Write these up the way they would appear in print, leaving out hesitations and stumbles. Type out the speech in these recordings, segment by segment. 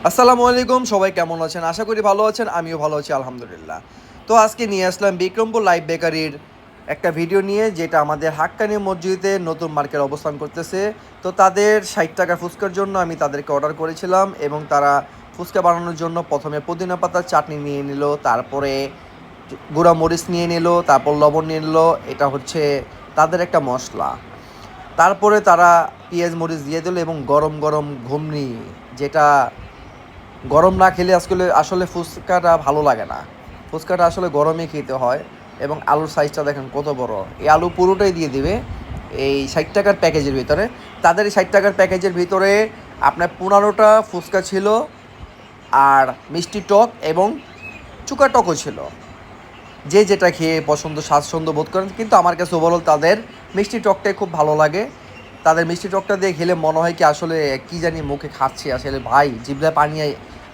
আসসালামু আলাইকুম, সবাই কেমন আছেন? আশা করি ভালো আছেন। আমিও ভালো আছি আলহামদুলিল্লাহ। তো আজকে নিয়ে আসলাম বিক্রমপুর লাইভ বেকারির একটা ভিডিও নিয়ে, যেটা আমাদের হাক্কানি মসজিদে নতুন মার্কেট অবস্থান করতেছে। তো তাদের 60 টাকা ফুচকার জন্য আমি তাদেরকে অর্ডার করেছিলাম, এবং তারা ফুচকা বানানোর জন্য প্রথমে পুদিনা পাতার চাটনি নিয়ে নিল, তারপরে গুঁড়া মরিচ নিয়ে নিল, তারপর লবণ নিয়ে নিল। এটা হচ্ছে তাদের একটা মশলা। তারপরে তারা পেঁয়াজ মরিচ দিয়ে দিল এবং গরম গরম ঘুমনি, যেটা গরম না খেলে আসলে ফুচকাটা ভালো লাগে না। ফুচকাটা আসলে গরমই খেতে হয়। এবং আলুর সাইজটা দেখেন কত বড়। এই আলু পুরোটাই দিয়ে দিবে এই 60 টাকার প্যাকেজের ভিতরে। তাদের এই 60 টাকার প্যাকেজের ভিতরে আপনার 15টা ফুচকা ছিল, আর মিষ্টি টক এবং চুকা টকও ছিল। যে যেটা খেয়ে স্বাচ্ছন্দ্য বোধ করেন, কিন্তু আমার কাছে ওভারঅল তাদের মিষ্টি টকটাই খুব ভালো লাগে। তাদের মিষ্টি টকটা দিয়ে খেলে মনে হয় কি আসলে কী জানি মুখে খাচ্ছি, আসলে ভাই জিভলায় পানি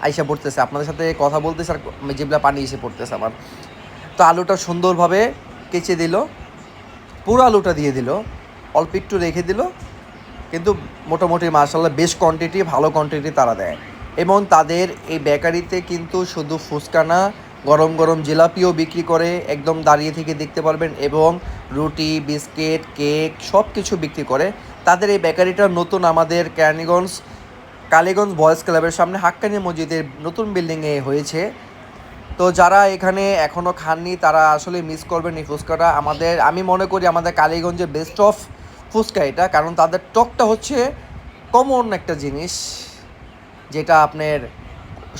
আইসা পড়তেছে। আপনাদের সাথে কথা বলতেছে আর জিভলায় পানি এসে পড়তেছে আমার। তো আলুটা সুন্দরভাবে কেচে দিল, পুরো আলুটা দিয়ে দিল, অল্প একটু রেখে দিল। কিন্তু মোটামুটি মাশাআল্লাহ বেশ কোয়ান্টিটি, ভালো কোয়ান্টিটি তারা দেয়। এবং তাদের এই বেকারিতে কিন্তু শুধু ফুচকা না, গরম গরম জিলাপিও বিক্রি করে, একদম দাঁড়িয়ে থেকে দেখতে পারবেন। এবং রুটি, বিস্কিট, কেক সব কিছু বিক্রি করে। তাদের এই বেকারিটা নতুন আমাদের কালীগঞ্জ বয়েজ ক্লাবের সামনে হাক্কানি মসজিদের নতুন বিল্ডিংয়ে হয়েছে। তো যারা এখানে এখনও খাননি তারা আসলে মিস করবেন এই ফুচকাটা। আমি মনে করি আমাদের কালীগঞ্জে বেস্ট অফ ফুচকা এটা, কারণ তাদের টকটা হচ্ছে কমন একটা জিনিস, যেটা আপনার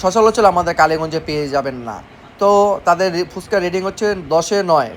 সচরাচর আমাদের কালীগঞ্জে পেয়ে যাবেন না। তো তাদের ফুচকা রেটিং হচ্ছে 10-এ 9।